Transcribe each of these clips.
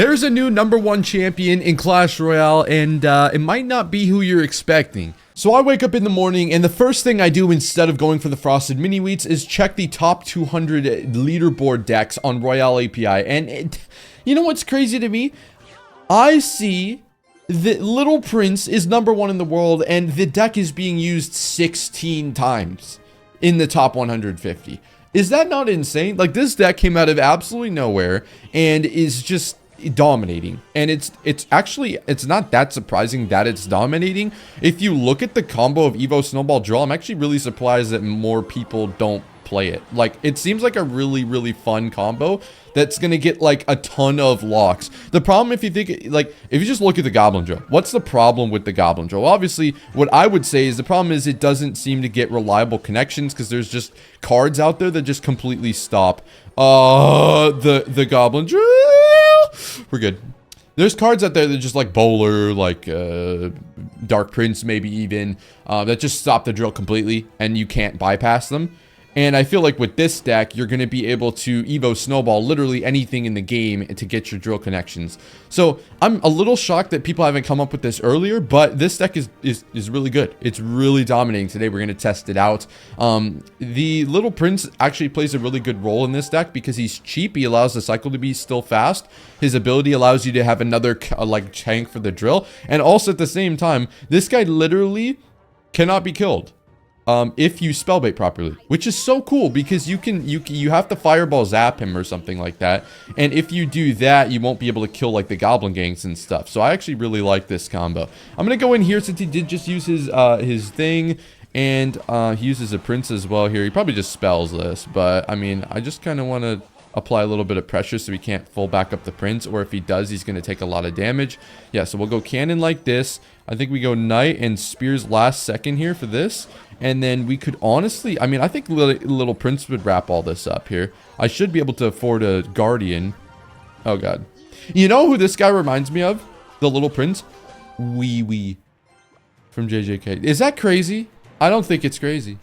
There's a new #1 champion in Clash Royale, and it might not be who you're expecting. So I wake up in the morning, and the first thing I do instead of going for the frosted mini wheats is check the top 200 leaderboard decks on Royale API. And you know what's crazy to me? I see that Little Prince is #1 in the world, and the deck is being used 16 times in the top 150. Is that not insane? Like, this deck came out of absolutely nowhere and is just dominating. And it's actually, it's not that surprising that it's dominating. If you look at the combo of Evo Snowball Drill, I'm actually really surprised that more people don't play it. Like, it seems like a really fun combo that's gonna get like a ton of locks. The problem, if you think, like, if you just look at the Goblin Drill, what's the problem with the Goblin Drill? Well, obviously, what I would say is the problem is it doesn't seem to get reliable connections because there's just cards out there that just completely stop the Goblin Drill. We're good. There's cards out there that just like Bowler, like Dark Prince, maybe even, that just stop the drill completely and you can't bypass them. And I feel like with this deck, you're going to be able to Evo Snowball literally anything in the game to get your drill connections. So I'm a little shocked that people haven't come up with this earlier, but this deck is really good. It's really dominating today. We're going to test it out. The Little Prince actually plays a really good role in this deck because he's cheap. He allows the cycle to be still fast. His ability allows you to have another like tank for the drill. And also at the same time, this guy literally cannot be killed if you spellbait properly, which is so cool because you have to fireball zap him or something like that, and if you do that, you won't be able to kill like the goblin gangs and stuff. So I actually really like this combo. I'm gonna go in here since he did just use his thing, and he uses a prince as well here. He probably just spells this, but I mean, I just kind of want to apply a little bit of pressure so he can't full back up the prince, or if he does, he's going to take a lot of damage. Yeah, so we'll go cannon like this. I think we go knight and spears last second here for this. And then we could honestly, I mean, I think little Prince would wrap all this up here. I should be able to afford a Guardian. Oh, God. You know who this guy reminds me of? The Little Prince? Wee Wee from JJK. Is that crazy? I don't think it's crazy.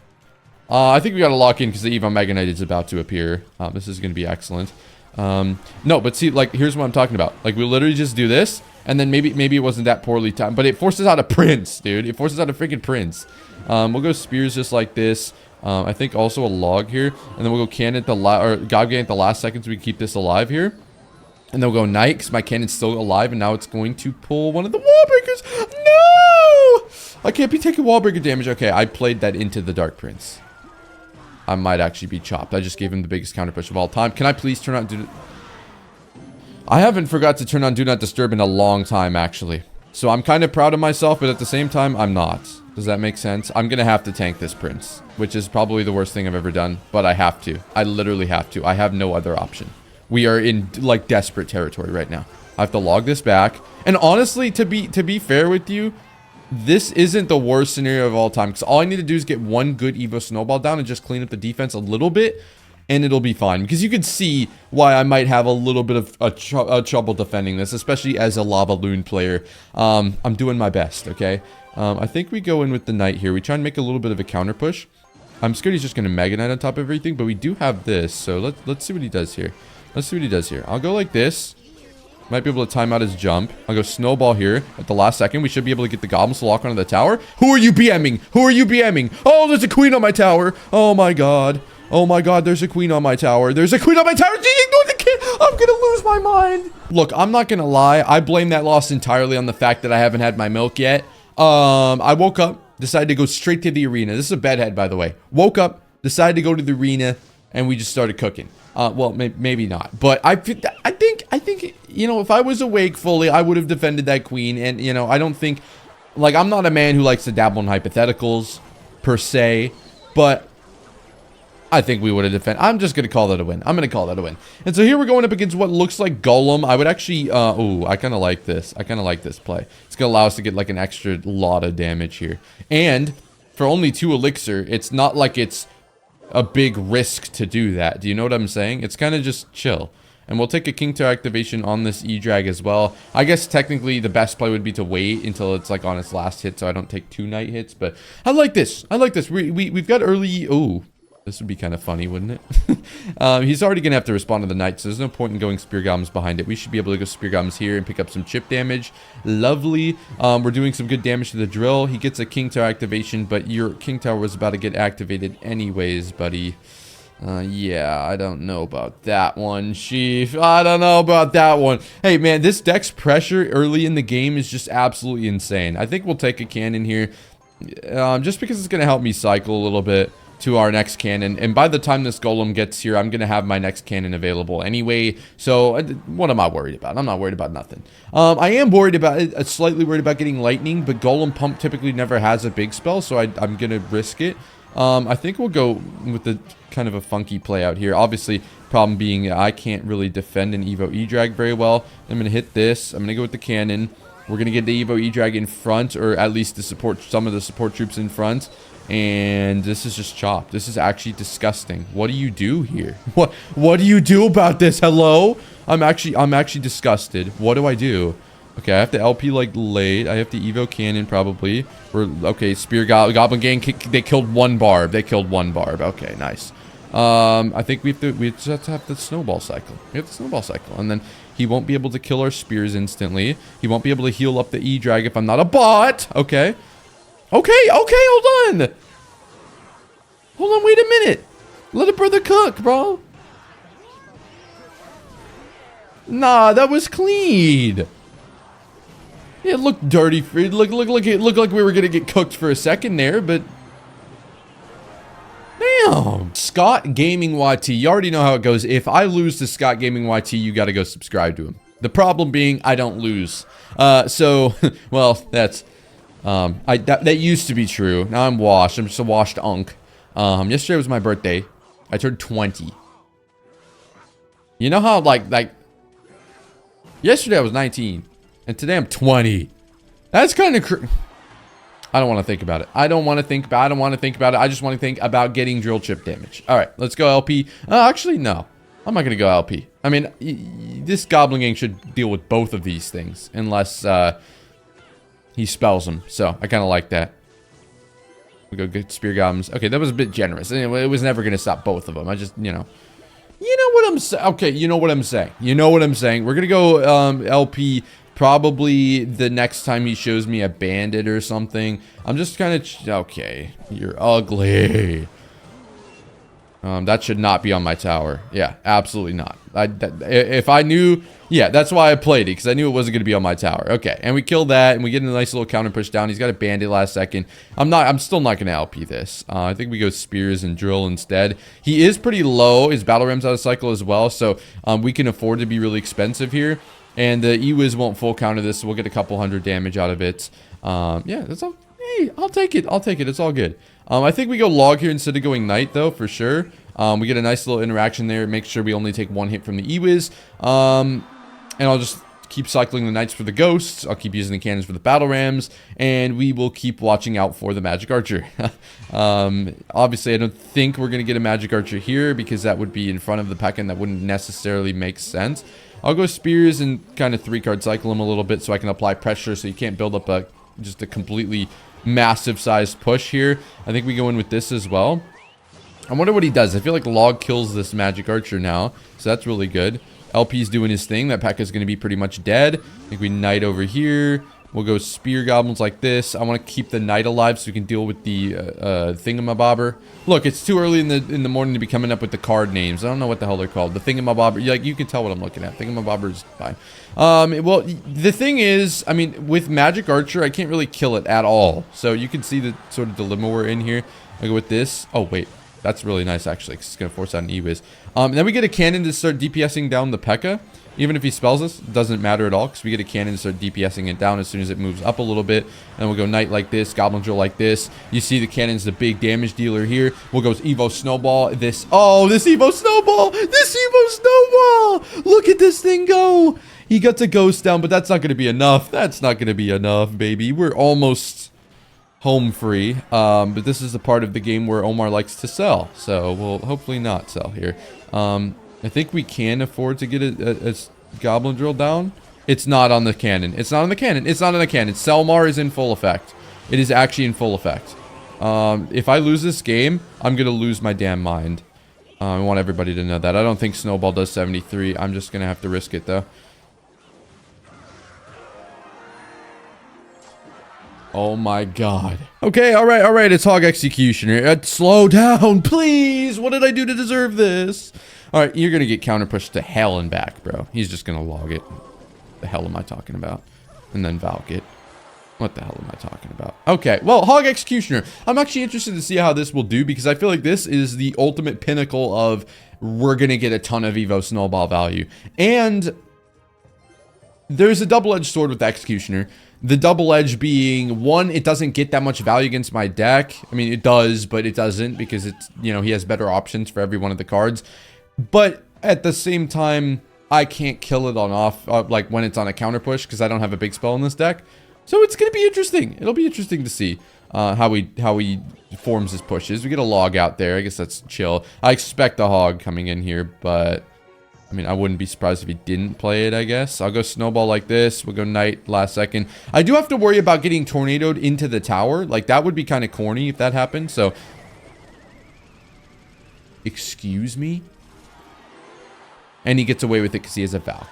I think we got to lock in because the Evo Mega Knight is about to appear. This is going to be excellent. No, but see, like, here's what I'm talking about. Like, we literally just do this, and then maybe it wasn't that poorly timed, but it forces out a prince, dude. It forces out a freaking prince. We'll go spears just like this. I think also a log here, and then we'll go cannon at the Gobgan at the last second so we can keep this alive here. And then we'll go knight because my cannon's still alive, and now it's going to pull one of the wall breakers. No! I can't be taking wall breaker damage. Okay, I played that into the Dark Prince. I might actually be chopped. I just gave him the biggest counter push of all time. Can I please turn on I haven't forgot to turn on Do Not Disturb in a long time, actually. So I'm kind of proud of myself, but at the same time, I'm not. Does that make sense? I'm going to have to tank this prince, which is probably the worst thing I've ever done, but I have to. I literally have to. I have no other option. We are in, like, desperate territory right now. I have to log this back. And honestly, to be fair with you, this isn't the worst scenario of all time, because all I need to do is get one good Evo Snowball down and just clean up the defense a little bit, and it'll be fine. Because you can see why I might have a little bit of a trouble defending this, especially as a Lava Loon player. I'm doing my best, okay? I think we go in with the knight here. We try and make a little bit of a counter push. I'm scared he's just going to Mega Knight on top of everything, but we do have this, so let's see what he does here. Let's see what he does here. I'll go like this. Might be able to time out his jump. I'll go snowball here at the last second. We should be able to get the goblins to lock onto the tower. Who are you BMing? Who are you BMing? Oh, there's a queen on my tower. Oh my god. Oh my god, there's a queen on my tower. There's a queen on my tower. Ignore the kid. I'm gonna lose my mind. Look, I'm not gonna lie. I blame that loss entirely on the fact that I haven't had my milk yet. I woke up, decided to go straight to the arena. This is a bedhead, by the way. Woke up, decided to go to the arena, and we just started cooking. Well, maybe not, but I think, you know, if I was awake fully, I would have defended that queen. And, you know, I don't think, like, I'm not a man who likes to dabble in hypotheticals per se, but I think we would have defended. I'm just going to call that a win. I'm going to call that a win. And so here we're going up against what looks like Golem. I would actually, oh, I kind of like this. I kind of like this play. It's going to allow us to get like an extra lot of damage here. And for only 2 elixir, it's not like it's a big risk to do that. Do you know what I'm saying? It's kind of just chill. And we'll take a King Tower activation on this E-Drag as well. I guess technically the best play would be to wait until it's like on its last hit so I don't take 2 night hits. But I like this. I like this. We've got early... Oh, This would be kind of funny, wouldn't it? He's already going to have to respond to the knight, so there's no point in going spear goblins behind it. We should be able to go spear goblins here and pick up some chip damage. Lovely. We're doing some good damage to the drill. He gets a king tower activation, but your king tower was about to get activated anyways, buddy. Yeah, I don't know about that one, Chief. I don't know about that one. Hey, man, this deck's pressure early in the game is just absolutely insane. I think we'll take a cannon here, just because it's going to help me cycle a little bit to our next cannon, and by the time this golem gets here, I'm gonna have my next cannon available anyway, so what am I worried about? I'm not worried about nothing. I am worried about it, slightly worried about getting lightning, but golem pump typically never has a big spell, so I'm gonna risk it. I think we'll go with the kind of a funky play out here. Obviously, problem being I can't really defend an Evo E-Drag very well. I'm gonna hit this, I'm gonna go with the cannon. We're gonna get the Evo E-Drag in front, or at least to support some of the support troops in front. And this is just chopped. This is actually disgusting. What do you do here? What do you do about this? Hello? I'm actually disgusted. What do I do? Okay, I have to LP like late. I have to Evo cannon probably. Okay, spear goblin gang. They killed one barb. They killed one barb. Okay, nice. I think we just have to have the snowball cycle. We have the snowball cycle, and then he won't be able to kill our spears instantly. He won't be able to heal up the E-Drag if I'm not a bot. Okay. Okay, hold on. Hold on, wait a minute. Let a brother cook, bro. Nah, that was clean. It looked dirty. It looked like we were gonna get cooked for a second there, but damn. Scott Gaming YT. You already know how it goes. If I lose to Scott Gaming YT, you got to go subscribe to him. The problem being, I don't lose. So, well, that's. That used to be true. Now I'm washed. I'm just a washed unk. Yesterday was my birthday. I turned 20. You know how, like, yesterday I was 19. And today I'm 20. That's kind of I don't want to think about it. I don't want to think about it. I just want to think about getting drill chip damage. All right, let's go LP. Actually, no. I'm not going to go LP. I mean, this goblin gang should deal with both of these things. Unless, he spells them, so I kind of like that. We go get spear goblins. Okay, that was a bit generous. Anyway, it was never gonna stop both of them. I just, you know what I'm saying. Okay, you know what I'm saying. We're gonna go LP probably the next time he shows me a bandit or something. I'm just kind of okay. You're ugly. That should not be on my tower. Yeah, absolutely not. If I knew, yeah, that's why I played it, because I knew it wasn't going to be on my tower. Okay, and we kill that, and we get a nice little counter push down. He's got a bandit last second. I'm still not going to LP this. I think we go spears and drill instead. He is pretty low. His battle ram's out of cycle as well, so we can afford to be really expensive here. And the E-Wiz won't full counter this, so we'll get a couple hundred damage out of it. Yeah, that's all. Hey, I'll take it. It's all good. I think we go log here instead of going knight, though, for sure. We get a nice little interaction there. Make sure we only take one hit from the E-Wiz. And I'll just keep cycling the knights for the ghosts. I'll keep using the cannons for the battle rams. And we will keep watching out for the magic archer. Obviously, I don't think we're going to get a magic archer here, because that would be in front of the Pekka, and that wouldn't necessarily make sense. I'll go spears and kind of 3-card cycle him a little bit so I can apply pressure, so you can't build up just a completely massive sized push here. I think we go in with this as well. I wonder what he does. I feel like log kills this magic archer now, so that's really good. LP's doing his thing. That Pekka's going to be pretty much dead. I think we knight over here. We'll go spear goblins like this. I want to keep the knight alive so we can deal with the thingamabobber. Look, it's too early in the morning to be coming up with the card names. I don't know what the hell they're called. The thingamabobber. Like, you can tell what I'm looking at. Thingamabobber is fine. Well, the thing is, I mean, with magic archer, I can't really kill it at all. So you can see the sort of dilemma we're in here. I go with this. Oh wait, that's really nice actually, 'cause it's gonna force out an E-Wiz. Then we get a cannon to start DPSing down the Pekka. Even if he spells us, it doesn't matter at all, because we get a cannon to start DPSing it down as soon as it moves up a little bit. And we'll go knight like this, goblin drill like this. You see the cannon's the big damage dealer here. We'll go Evo snowball. This Evo snowball! This Evo snowball! Look at this thing go! He got a ghost down, but that's not going to be enough. That's not going to be enough, baby. We're almost home free. But this is the part of the game where Omar likes to sell. So we'll hopefully not sell here. I think we can afford to get a goblin drill down. It's not on the cannon. It's not on the cannon. It's not on the cannon. Selmar is in full effect. It is actually in full effect. If I lose this game, I'm gonna lose my damn mind. I want everybody to know that. I don't think Snowball does 73. I'm just gonna have to risk it, though. Oh my god. Okay, alright, it's Hog Executioner. Slow down, please! What did I do to deserve this? Alright, you're gonna get counter pushed to hell and back, bro. He's just gonna log it. The hell am I talking about? And then Valk it. What the hell am I talking about? Okay, well, Hog Executioner. I'm actually interested to see how this will do, because I feel like this is the ultimate pinnacle of we're gonna get a ton of Evo Snowball value. And there's a double-edged sword with the Executioner. The double edge being, one, it doesn't get that much value against my deck. I mean, it does, but it doesn't, because it's, you know, he has better options for every one of the cards. But at the same time, I can't kill it on off, like when it's on a counter push, because I don't have a big spell in this deck. So it's going to be interesting. It'll be interesting to see how he forms his pushes. We get a log out there. I guess that's chill. I expect a hog coming in here, but I mean, I wouldn't be surprised if he didn't play it, I guess. I'll go Snowball like this. We'll go Knight last second. I do have to worry about getting tornadoed into the tower. Like, that would be kind of corny if that happened. So, excuse me? And he gets away with it because he has a Valk.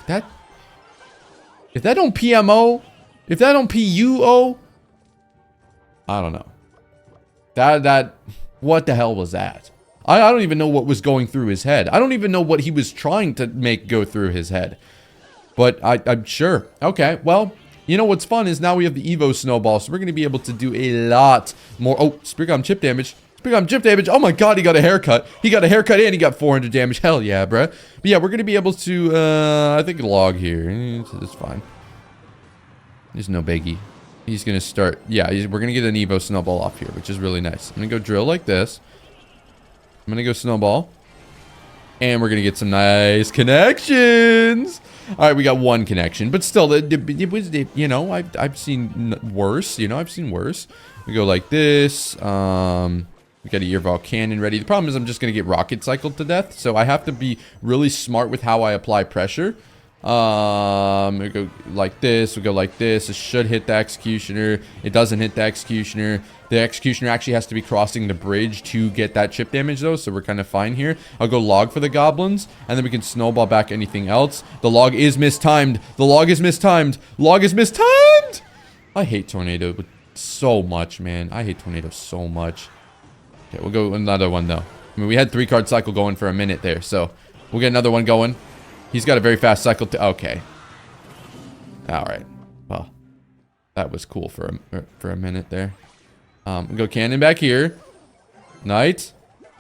If that don't PMO, if that don't PUO, I don't know. What the hell was that? I don't even know what was going through his head. I don't even know what he was trying to make go through his head. But I'm sure. Okay, well, you know what's fun is now we have the Evo Snowball, so we're going to be able to do a lot more. Oh, Spear Golem chip damage. Spear Golem chip damage. Oh my god, he got a haircut. He got a haircut and he got 400 damage. Hell yeah, bruh. But yeah, we're going to be able to, I think, log here. It's fine. There's no biggie. He's going to start. Yeah, we're going to get an Evo Snowball off here, which is really nice. I'm going to go drill like this. I'm going to go Snowball. And we're going to get some nice connections. All right, we got one connection. But still, it was, you know, I've seen worse. You know, I've seen worse. We go like this. We got a Earval Cannon ready. The problem is I'm just going to get rocket cycled to death. So I have to be really smart with how I apply pressure. We go like this. We go like this. It should hit the Executioner. It doesn't hit the Executioner. The Executioner actually has to be crossing the bridge to get that chip damage, though, so we're kind of fine here. I'll go log for the goblins, and then we can snowball back anything else. The log is mistimed. The log is mistimed. Log is mistimed! I hate Tornado so much, man. I hate Tornado so much. Okay, we'll go another one, though. I mean, we had 3-card cycle going for a minute there, so we'll get another one going. He's got a very fast cycle to... Okay. Alright. Well, that was cool for a minute there. Go cannon back here. Knight.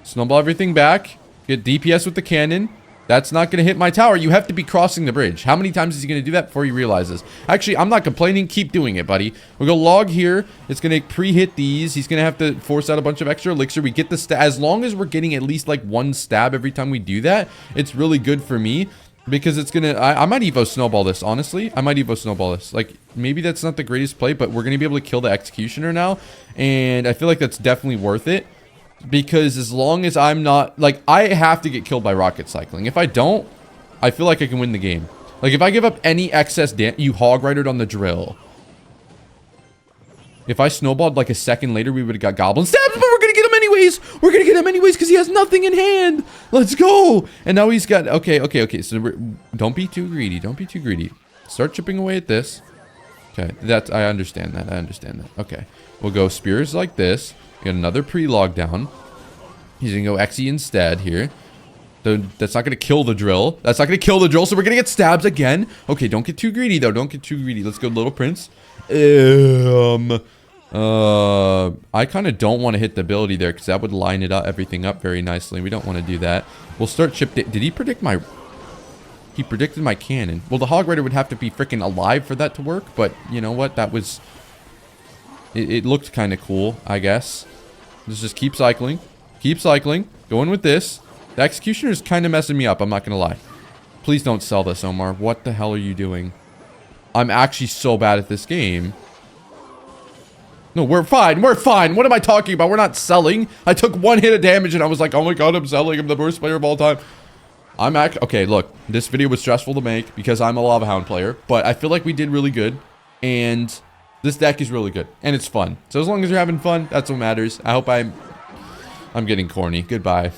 Snowball everything back. Get DPS with the cannon. That's not going to hit my tower. You have to be crossing the bridge. How many times is he going to do that before he realizes? Actually, I'm not complaining. Keep doing it, buddy. We'll go log here. It's going to pre-hit these. He's going to have to force out a bunch of extra elixir. We get the stab. As long as we're getting at least like one stab every time we do that, it's really good for me. Because it's gonna... I might Evo Snowball this, honestly. I might Evo Snowball this. Like, maybe that's not the greatest play, but we're gonna be able to kill the Executioner now. And I feel like that's definitely worth it. Because as long as I'm not... Like, I have to get killed by rocket cycling. If I don't, I feel like I can win the game. Like, if I give up any excess damage... You hog ridered on the drill. If I snowballed like a second later, we would have got goblin stabs, but we're gonna get him anyways. We're gonna get him anyways because he has nothing in hand. Let's go. And now he's got... Okay. So don't be too greedy. Don't be too greedy. Start chipping away at this. Okay, I understand that. Okay, we'll go spears like this. Get another pre-log down. He's gonna go Exy instead here. That's not gonna kill the drill. So we're gonna get stabs again. Okay, don't get too greedy though. Don't get too greedy. Let's go, Little Prince. I kind of don't want to hit the ability there because that would line it up, everything up very nicely. We don't want to do that. We'll start chip... Did he predict my... He predicted my cannon. Well, the Hog Rider would have to be freaking alive for that to work, but you know what? That was... It looked kind of cool, I guess. Let's just keep cycling. Keep cycling. Going with this. The Executioner is kind of messing me up, I'm not going to lie. Please don't sell this, Omar. What the hell are you doing? I'm actually so bad at this game. No, we're fine. We're fine. What am I talking about? We're not selling. I took one hit of damage and I was like, oh my god, I'm selling. I'm the worst player of all time. Okay, look. This video was stressful to make because I'm a Lava Hound player. But I feel like we did really good. And This deck is really good, and it's fun. So as long as you're having fun, that's what matters. I hope I'm getting corny. Goodbye.